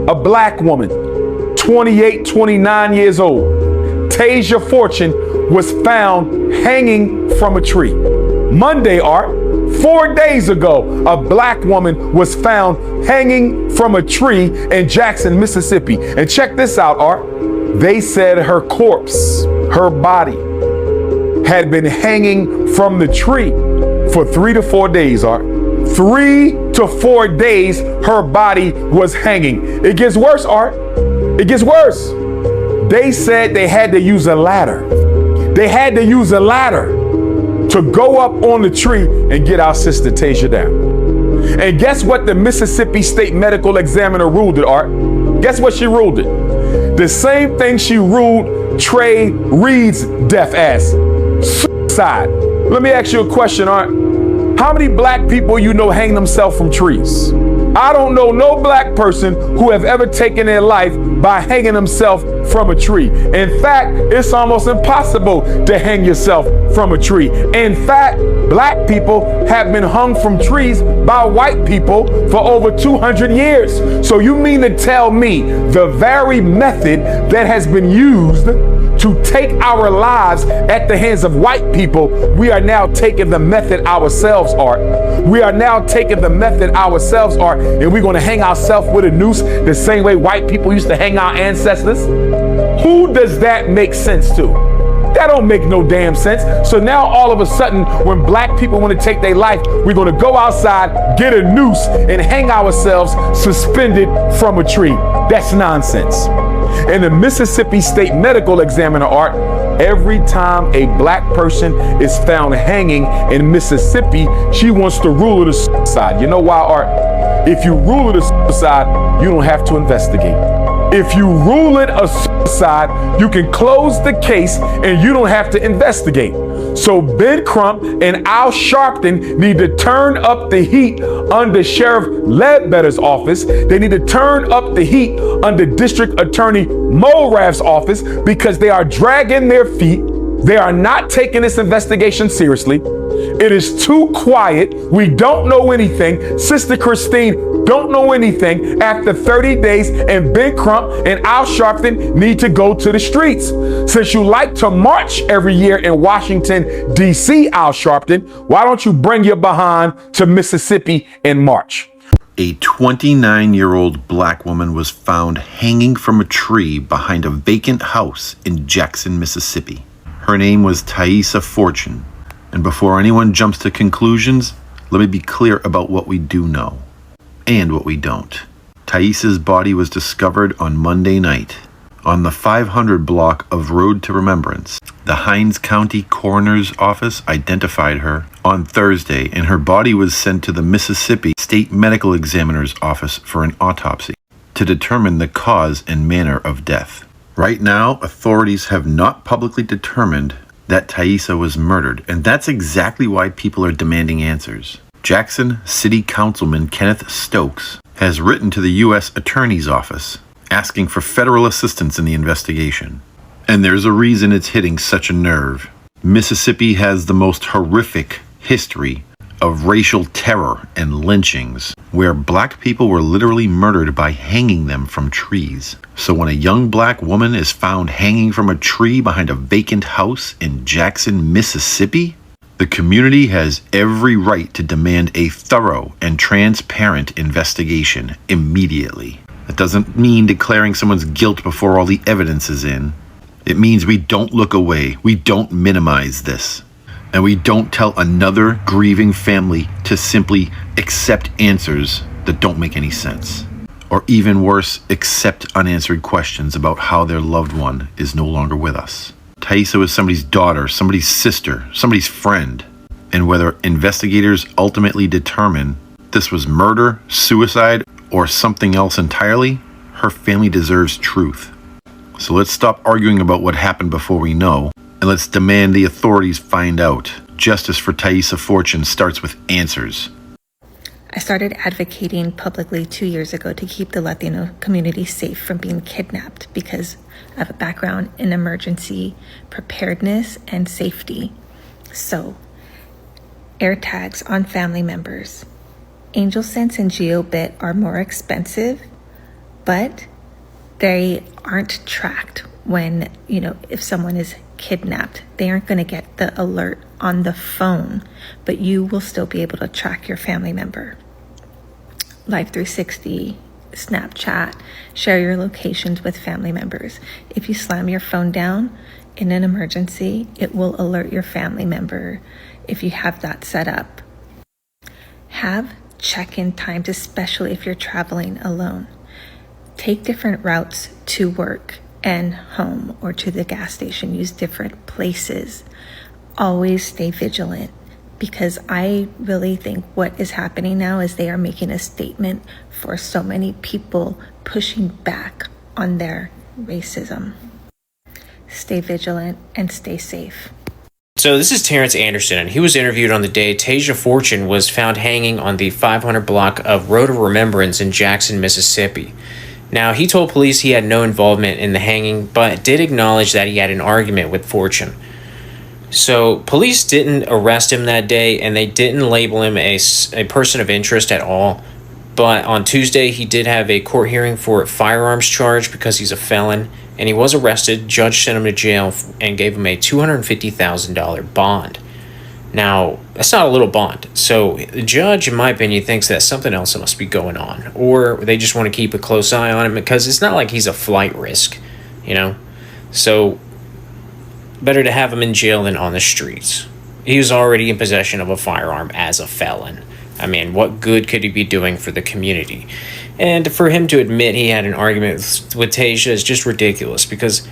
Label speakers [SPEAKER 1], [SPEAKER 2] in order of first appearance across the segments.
[SPEAKER 1] a black woman, 28, 29 years old, Tasia Fortune, was found hanging from a tree. Monday, Art, 4 days ago, a black woman was found hanging from a tree in Jackson, Mississippi. And check this out, Art. They said her corpse, her body, had been hanging from the tree for 3 to 4 days, Art. 3 to 4 days, her body was hanging. It gets worse, Art. It gets worse. They said they had to use a ladder. They had to use a ladder to go up on the tree and get our sister Tasia down. And guess what the Mississippi State Medical Examiner ruled it, Art? Guess what she ruled it? The same thing she ruled Trey Reed's death as: suicide. Let me ask you a question, Art. How many black people you know hang themselves from trees? I don't know no black person who have ever taken their life by hanging themselves from a tree. In fact, it's almost impossible to hang yourself from a tree. In fact, black people have been hung from trees by white people for over 200 years. So you mean to tell me the very method that has been used to take our lives at the hands of white people, we are now taking the method ourselves, Art. We are now taking the method ourselves, Art, and we're gonna hang ourselves with a noose the same way white people used to hang our ancestors? Who does that make sense to? That don't make no damn sense. So now all of a sudden, when black people want to take their life, we're going to go outside, get a noose, and hang ourselves suspended from a tree. That's nonsense. And the Mississippi State Medical Examiner, Art, every time a black person is found hanging in Mississippi, she wants to rule it a suicide. You know why, Art? If you rule it a suicide, you don't have to investigate. If you rule it a suicide, you can close the case and you don't have to investigate. So Ben Crump and Al Sharpton need to turn up the heat under Sheriff Ledbetter's office. They need to turn up the heat under District Attorney Mulrath's office because they are dragging their feet. They are not taking this investigation seriously. It is too quiet. We don't know anything. Sister Christine don't know anything after 30 days, and Ben Crump and Al Sharpton need to go to the streets. Since you like to march every year in Washington, D.C., Al Sharpton, why don't you bring your behind to Mississippi and march?
[SPEAKER 2] A 29-year-old black woman was found hanging from a tree behind a vacant house in Jackson, Mississippi. Her name was Tasia Fortune. And before anyone jumps to conclusions, let me be clear about what we do know and what we don't. Tasia's body was discovered on Monday night on the 500 block of Road to Remembrance. The Hinds County Coroner's Office identified her on Thursday, and her body was sent to the Mississippi State Medical Examiner's Office for an autopsy to determine the cause and manner of death. Right now, authorities have not publicly determined that Tasia was murdered, and that's exactly why people are demanding answers. Jackson City Councilman Kenneth Stokes has written to the U.S. Attorney's Office asking for federal assistance in the investigation. And there's a reason it's hitting such a nerve. Mississippi has the most horrific history of racial terror and lynchings, where black people were literally murdered by hanging them from trees. So when a young black woman is found hanging from a tree behind a vacant house in Jackson, Mississippi, the community has every right to demand a thorough and transparent investigation immediately. That doesn't mean declaring someone's guilt before all the evidence is in. It means we don't look away, we don't minimize this, and we don't tell another grieving family to simply accept answers that don't make any sense. Or even worse, accept unanswered questions about how their loved one is no longer with us. Tasia was somebody's daughter, somebody's sister, somebody's friend. And whether investigators ultimately determine this was murder, suicide, or something else entirely, her family deserves truth. So let's stop arguing about what happened before we know, and let's demand the authorities find out. Justice for Tasia Fortune starts with answers.
[SPEAKER 3] I started advocating publicly 2 years ago to keep the Latino community safe from being kidnapped because I have a background in emergency preparedness and safety. So, air tags on family members. Angel Sense and GeoBit are more expensive but they aren't tracked when, if someone is kidnapped. They aren't going to get the alert on the phone, but you will still be able to track your family member. Life 360, Snapchat, share your locations with family members. If you slam your phone down in an emergency, it will alert your family member if you have that set up. Have check-in times, especially if you're traveling alone. Take different routes to work and home or to the gas station. Use different places. Always stay vigilant, because I really think what is happening now is they are making a statement for so many people pushing back on their racism. Stay vigilant and stay safe.
[SPEAKER 4] So this is Terrence Anderson, and he was interviewed on the day Tasia Fortune was found hanging on the 500 block of Road of Remembrance in Jackson, Mississippi. Now, he told police he had no involvement in the hanging, but did acknowledge that he had an argument with Fortune. So police didn't arrest him that day, and they didn't label him a person of interest at all. But on Tuesday, he did have a court hearing for a firearms charge because he's a felon, and he was arrested. Judge sent him to jail and gave him a $250,000 bond. Now, that's not a little bond. So the judge, in my opinion, thinks that something else must be going on, or they just want to keep a close eye on him because it's not like he's a flight risk, So better to have him in jail than on the streets. He was already in possession of a firearm as a felon. I mean, what good could he be doing for the community? And for him to admit he had an argument with Tasia is just ridiculous, because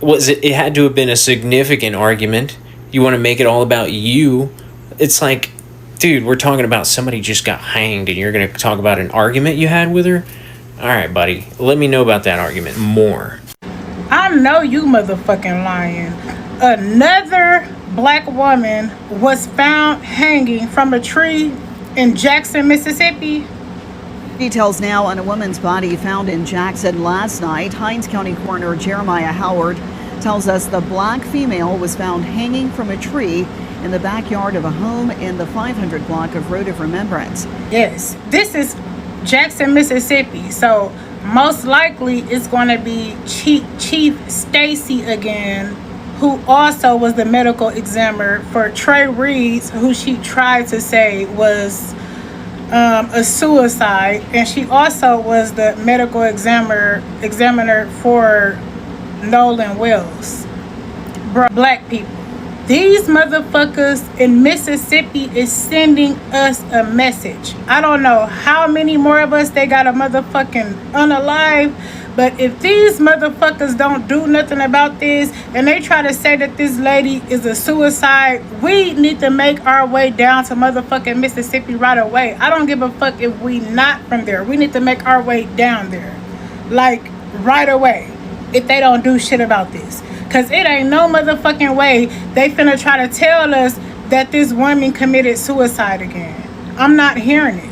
[SPEAKER 4] it had to have been a significant argument. You want to make it all about you? It's like, dude, we're talking about somebody just got hanged and you're going to talk about an argument you had with her? All right, buddy, let me know about that argument more.
[SPEAKER 5] I know you motherfucking lying. Another black woman was found hanging from a tree in Jackson, Mississippi.
[SPEAKER 6] Details now on a woman's body found in Jackson last night. Hinds County Coroner Jeremiah Howard tells us the black female was found hanging from a tree in the backyard of a home in the 500 block of Road of Remembrance.
[SPEAKER 5] Yes, this is Jackson, Mississippi, so most likely it's going to be Chief Stacy again, who also was the medical examiner for Trey Reeds, who she tried to say was a suicide, and she also was the medical examiner for Nolan Wells. Black people, these motherfuckers in Mississippi is sending us a message. I don't know how many more of us they got a motherfucking unalive, but if these motherfuckers don't do nothing about this and they try to say that this lady is a suicide, we need to make our way down to motherfucking Mississippi right away. I don't give a fuck if we not from there. We need to make our way down there, like right away, if they don't do shit about this. Cause it ain't no motherfucking way they finna try to tell us that this woman committed suicide again. I'm not hearing it.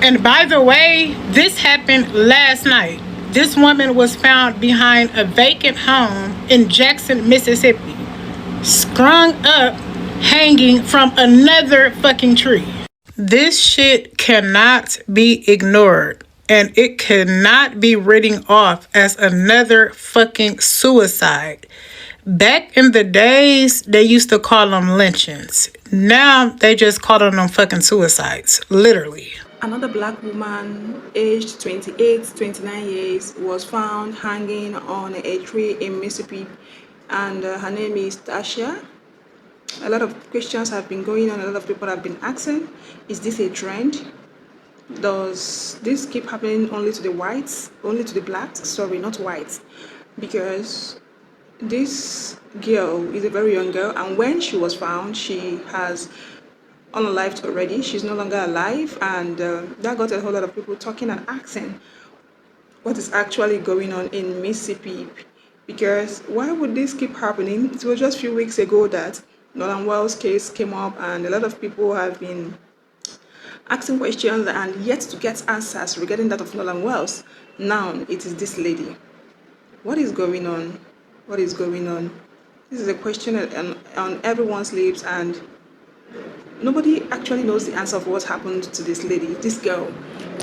[SPEAKER 5] And by the way, this happened last night. This woman was found behind a vacant home in Jackson, Mississippi, strung up, hanging from another fucking tree. This shit cannot be ignored. And it cannot be written off as another fucking suicide. Back in the days, they used to call them lynchings. Now, they just call them fucking suicides, literally.
[SPEAKER 7] Another black woman, aged 28, 29 years, was found hanging on a tree in Mississippi, and her name is Tasia. A lot of questions have been going on, a lot of people have been asking, is this a trend? Does this keep happening only to the whites, only to the blacks? Sorry, not whites. Because this girl is a very young girl, and when she was found, she has unalived already. She's no longer alive, and that got a whole lot of people talking and asking what is actually going on in Mississippi. Because why would this keep happening? It was just a few weeks ago that Nolan Wells case came up, and a lot of people have been asking questions and yet to get answers regarding that of Nolan Wells. Now it is this lady. What is going on? What is going on? This is a question on everyone's lips, and nobody actually knows the answer of what happened to this lady, this girl,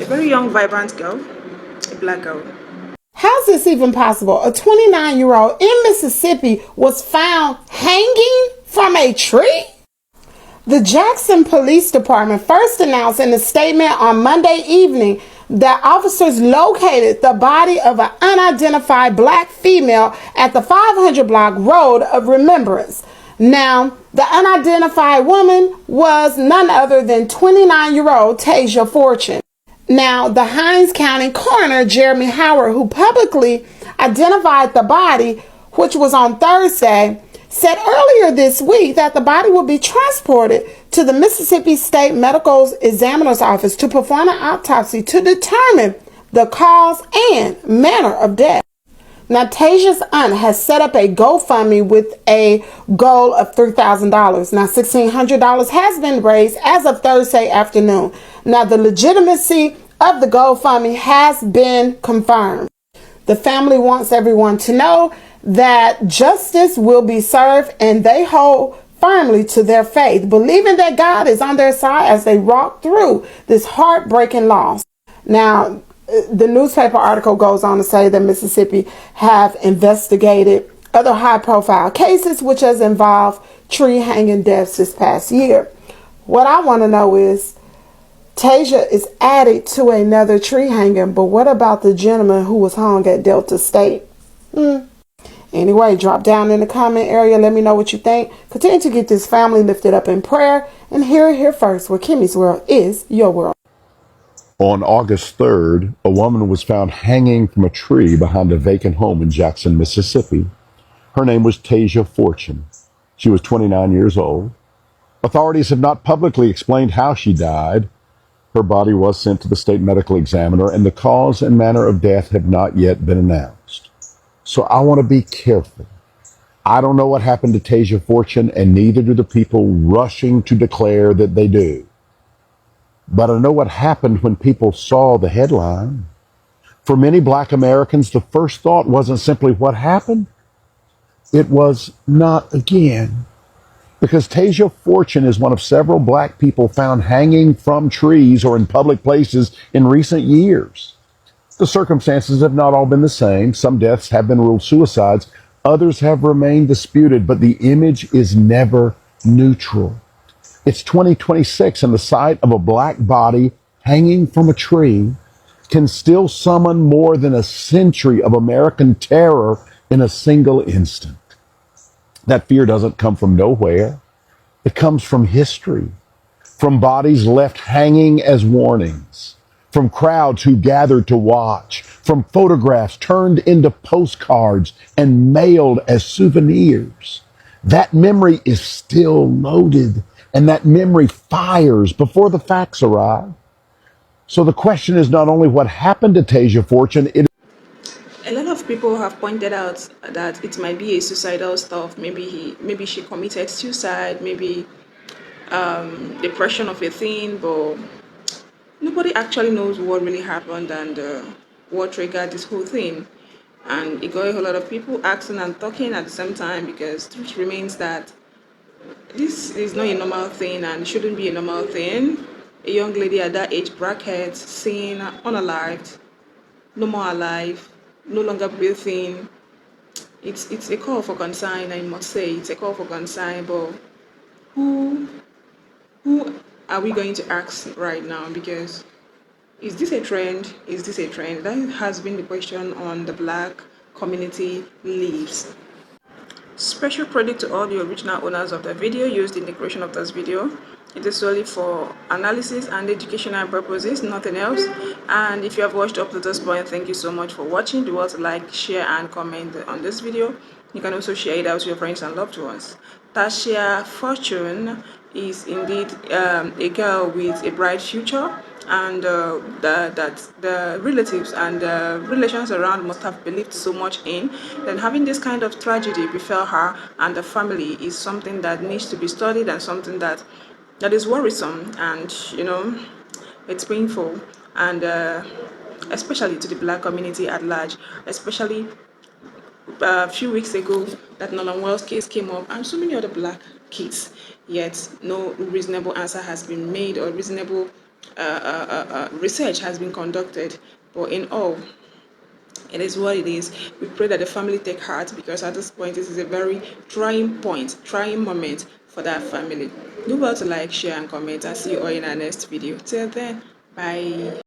[SPEAKER 7] a very young, vibrant girl, black girl.
[SPEAKER 8] How's this even possible? A 29-year-old in Mississippi was found hanging from a tree? The Jackson Police Department first announced in a statement on Monday evening that officers located the body of an unidentified black female at the 500 block Road of Remembrance. Now, the unidentified woman was none other than 29-year-old Tasia Fortune. Now, the Hinds County coroner, Jeremy Howard, who publicly identified the body, which was on Thursday, said earlier this week that the body will be transported to the Mississippi State Medical Examiner's Office to perform an autopsy to determine the cause and manner of death. Now, Tasia's aunt has set up a GoFundMe with a goal of $3,000. Now, $1,600 has been raised as of Thursday afternoon. Now, the legitimacy of the GoFundMe has been confirmed. The family wants everyone to know that justice will be served, and they hold firmly to their faith, believing that God is on their side as they walk through this heartbreaking loss. Now, the newspaper article goes on to say that Mississippi have investigated other high-profile cases which has involved tree hanging deaths this past year. What I want to know is, Tasia is added to another tree hanging, but what about the gentleman who was hung at Delta State? Anyway, drop down in the comment area. Let me know what you think. Continue to get this family lifted up in prayer. And hear it here first, where Kimmy's world is your world.
[SPEAKER 9] On August 3rd, a woman was found hanging from a tree behind a vacant home in Jackson, Mississippi. Her name was Tasia Fortune. She was 29 years old. Authorities have not publicly explained how she died. Her body was sent to the state medical examiner, and the cause and manner of death have not yet been announced. So I want to be careful. I don't know what happened to Tasia Fortune, and neither do the people rushing to declare that they do. But I know what happened when people saw the headline. For many black Americans, the first thought wasn't simply what happened. It was not again. Because Tasia Fortune is one of several black people found hanging from trees or in public places in recent years. The circumstances have not all been the same. Some deaths have been ruled suicides. Others have remained disputed, but the image is never neutral. It's 2026, and the sight of a black body hanging from a tree can still summon more than a century of American terror in a single instant. That fear doesn't come from nowhere. It comes from history, from bodies left hanging as warnings, from crowds who gathered to watch, from photographs turned into postcards and mailed as souvenirs. That memory is still loaded, and that memory fires before the facts arrive. So the question is not only what happened to Tasia Fortune,
[SPEAKER 7] A lot of people have pointed out that it might be a suicidal stuff. Maybe she committed suicide. Maybe depression of a thing, but nobody actually knows what really happened and what triggered this whole thing. And it got a whole lot of people asking and talking at the same time, because truth remains that this is not a normal thing and shouldn't be a normal thing. A young lady at that age bracket seen unalived, no more alive, no longer breathing. It's a call for concern, I must say. It's a call for concern, but who are we going to ask right now? Because is this a trend? Is this a trend? That has been the question on the black community lips. Special credit to all the original owners of the video used in the creation of this video. It is solely for analysis and educational purposes, nothing else. And if you have watched up to this point, thank you so much for watching. Do also like, share, and comment on this video. You can also share it out to your friends and loved ones. Tasia Fortune is indeed a girl with a bright future, and that the relatives and the relations around must have believed so much in. Then having this kind of tragedy befell her and the family is something that needs to be studied, and something that is worrisome, and it's painful, and especially to the black community at large. Especially a few weeks ago, that Nolan Wells case came up, and so many other black kids, yet no reasonable answer has been made, or reasonable research has been conducted. But in all, It is what it is. We pray that the family take heart, because at this point, this is a very trying moment for that family. Do well to like, share, and comment, and see you all in our next video. Till then, bye.